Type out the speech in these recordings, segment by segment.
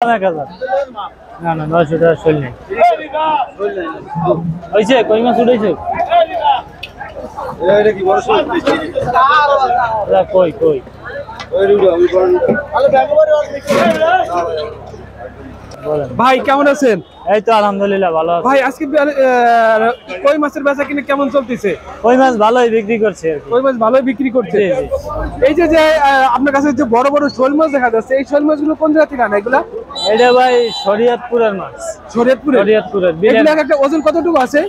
না না 900 টাকা শোল নেই হইছে কই মাছ উঠাইছে এটা কি বড় শোল কই কই ওই রুডো আমি বলেন ভাই কেমন আছেন? এই তো আলহামদুলিল্লাহ ভালো আছি ভাই আজকে কই মাছের বেচা কিনে কেমন চলতেছে? কই মাছ ভালোই বিক্রি করছে আর কি কই মাছ ভালোই বিক্রি করছে। জি, জি। এই যে যে আপনার কাছে যে বড় বড় শোল মাছ দেখা যাচ্ছে, এই শোল মাছগুলো কোন জায়গা থেকে আনা এগুলা? এটা ভাই শরীয়তপুরের মাছ শরীয়তপুরের। শরীয়তপুরের এগুলা একটা ওজন কতটুকু আছে?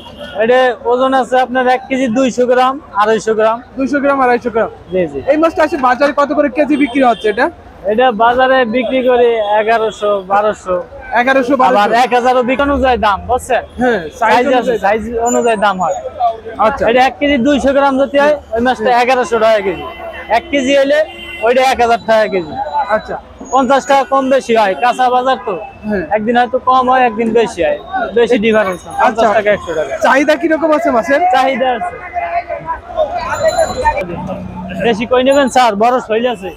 এটা ওজন আছে আপনার 1 কেজি 200 গ্রাম 250 গ্রাম 200 গ্রাম 250 গ্রাম। জি জি এই মাছটা আসে বাজারে কত করে কেজি বিক্রি হচ্ছে এটা? এটা বাজারে বিক্রি করে 1100 1200 1100 আবার 1200। 1000 বিক্রি অনুযায়ী দাম বুঝছেন হ্যাঁ সাইজ আছে সাইজ অনুযায়ী দাম হয় আচ্ছা এটা 1 কেজি 200 গ্রাম যদি হয় ওই মাছটা 1100 টাকা কেজি 1 কেজি হলে ওইটা 1000 টাকা কেজি আচ্ছা 50 টাকা কম বেশি হয় কাঁচা বাজার তো হ্যাঁ। একদিন হয়তো কম হয় একদিন বেশি হয় বেশি ডিফারেন্স 50 টাকা 100 টাকা চাহিদা কি রকম আছে মাছের? চাহিদা আছে বেশি কই নেবেন স্যার বড় শৈল আছে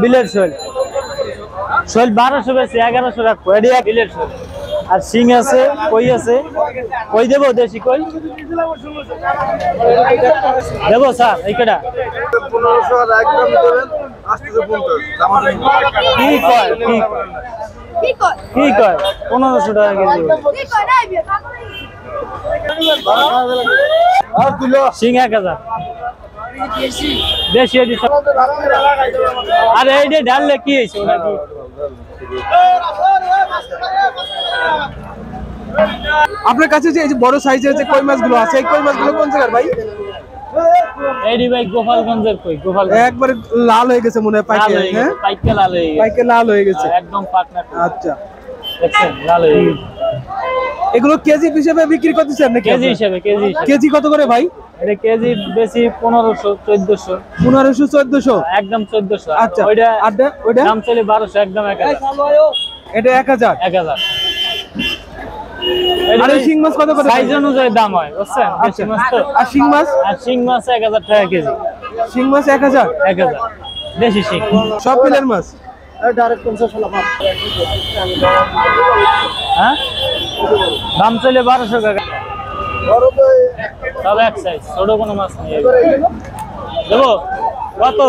বিলের শৈল শৈল 1200 বেশি 1100 রাখবো এডি এক বিলের শৈল আর শিং আছে কই আছে কই দেব দেশি কই দেব স্যার এইটা 1500 আর একদম দেবেন আসতেছে 50 কি কয় কি কয় 1500 টাকা কেজি আর দিলো শিং 1000 দেশি এডি আরে এইটা ঢাললে কি হইছে ওটা কি আপনার কাছে যে এই যে বড় সাইজের যে কই মাছগুলো আছে, এই কই মাছগুলো কোন জায়গার ভাই? এডি ভাই গোপালগঞ্জের কই গোপালগঞ্জ একবারে লাল হয়ে গেছে মনে হয় পাইকে, হ্যাঁ পাইকে লাল হয়ে গেছে পাইকে লাল হয়ে গেছে। একদম পাকনা আচ্ছা দেখছেন লাল হয়ে গেছে এগুলো কেজি হিসেবে বিক্রি করতেছেন নাকি? কেজি হিসেবে কেজি কত করে ভাই? এটা কেজি বেশি 1500 1400 1500 1400 একদম 1400 আচ্ছা ওইটা ওইটা দাম চলে 1200 একদম 1000 এটা 1000 1000 আর এই শিং মাছ কত করে? সাইজ অনুযায়ী দাম হয় বুঝছেন দেশি মাছ তো আর শিং মাছ? আর শিং মাছ 1000 টাকা কেজি শিং মাছ 1000 1000 দেশি শিং সব বিলের মাছ। ডাইরেক্ট 50 হলো মাপ হ্যাঁ দাম চলে 1200 টাকা বড় তো সব এক সাইজ ছোট কোনো মাছ নেই দেবো কত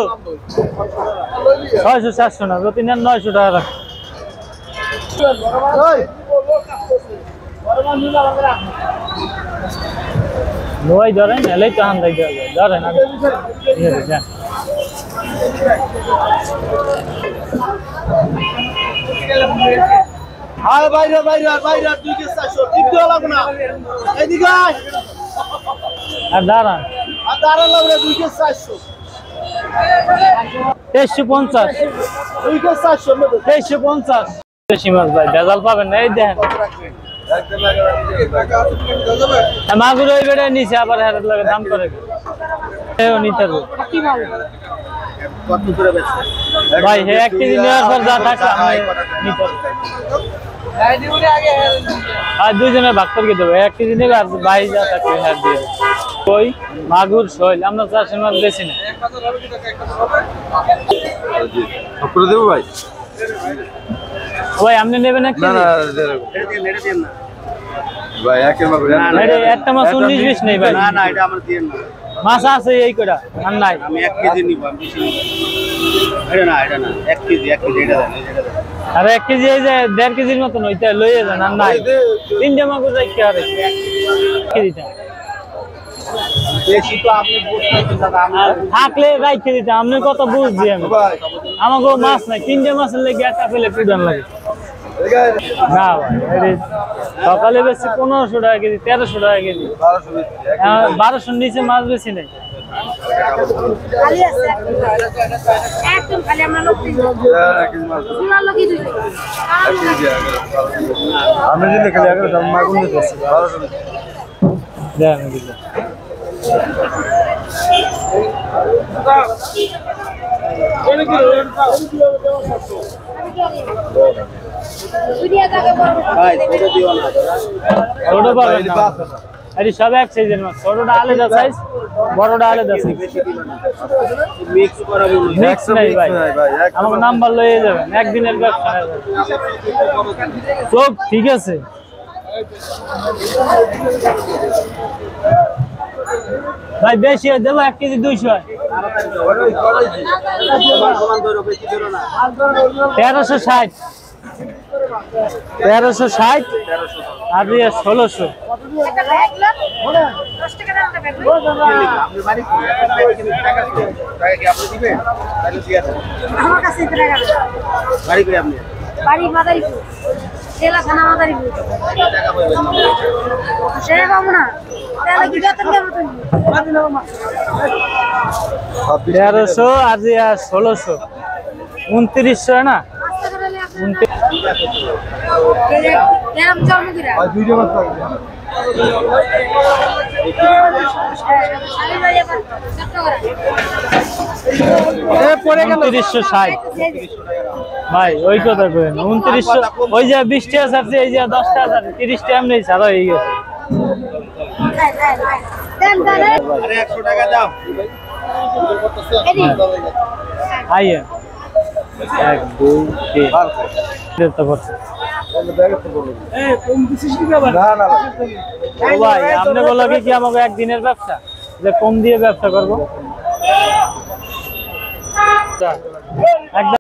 600 700 না যদি নেন 900 টাকা রাখ ওই লোয়াই ধরেন এলেই তো আন্দাই দেওয়া যায় ধরেন আগে ঠিক আছে যান আয় বাইরে বাইরে বাইরে 2 কেজি 400 টিপ দেওয়া লাগবে না এদিকে আয় আর দাঁড়ান আর দাঁড়া লাগবে 2 কেজি 400 2350 2 কেজি 400 নেবে 2350 দেশি মাছ ভাই ভেজাল পাবেন না এই দেখেন মাগুর ওই বেড়ে নিচে আবার হারের লাগে দাম করে নিতে হবে কত করে বেচছে ভাই হে 1 কেজি নেওয়ার পর যা টাকা আমি নিতে হবে আর দুইজনে ভাগ করে দেবো 1 কেজি নেবে আর ভাই যা থাকে হ্যাঁ দিয়ে দেবো কই মাগুর শৈল আমরা চাষের মাছ বেশি না করে দেবো ভাই ভাই আপনি নেবেন এক না কেজি না ভাই একের মাপ একটা মাছ 19 20 নেই ভাই না না এটা আমার দিয়েন না মাছ আছে এই কটা আর নাই আমি 1 কেজি নিব আমি বেশি নিব এটা না 1 কেজি এটা দেন এটা দেন আর 1 কেজি এই যে 1.5 কেজির মতন হইতে লইয়ে যান আর নাই তিনটে মাগুর যাই কি আরে কেজিটা বেশি তো আপনি বুঝতে দাদা আমি থাকলে রাইখে দিতে আপনি কত বুঝছি আমি আমাকে মাছ নাই তিনটে মাছের লেগে একটা ফেলে পিডন লাগে না ভাই সকালে বেশি 1500 টাকা কেজি 1300 টাকা কেজি 1200 নিচে মাছ বেশি নেই খালি আছে একদম খালি আমরা লোক সোনার লোকই দিই আমি যদি খালি আগে মাগুন দিতে 1200 দেন দিতে দুনিয়া জায়গা বড় ভাই এটা দিও না ওটা পাবেন না এটি সব এক সাইজের মাছ, ছোটটা আলাদা সাইজ, বড়টা আলাদা সাইজ। মিক্স করাবো মিক্স নাই ভাই, আমাকে নাম্বার লয়ে যাবেন, একদিনের ব্যবসা। সব ঠিক আছে। ভাই বেশি দেবো, 1 কেজি 200। 1360, 1360 আর 1600। একটা ব্যাগ লো 10 টাকা দাম ব্যাগ লো আমার কাছে টাকা বাড়ি করে আপনি বাড়ি মাদারীপুর জেলা থানা মাদারীপুর সে বাবু না তাহলে কি বেতন দেবো তুমি 1300 আর 1600, 2900 না? এরকম জন্মগিরা ভিডিও মাছ লাগে এ পড়ে গেল 2960 ভাই, ওই কথা করেন 2900। ওই যে 20 টাকা ছাড়ছে, এই যে 10 টাকা ছাড়ছে, 30 টাকা এমনি ছাড়া হয়ে গেছে। আরে 100 টাকা দাও আইয়ে 1 2 3 দেখতে পাচ্ছেন। না না ও ভাই, আপনি বলো কি আমাকে একদিনের ব্যবসা, যে কম দিয়ে ব্যবসা করবো? একদম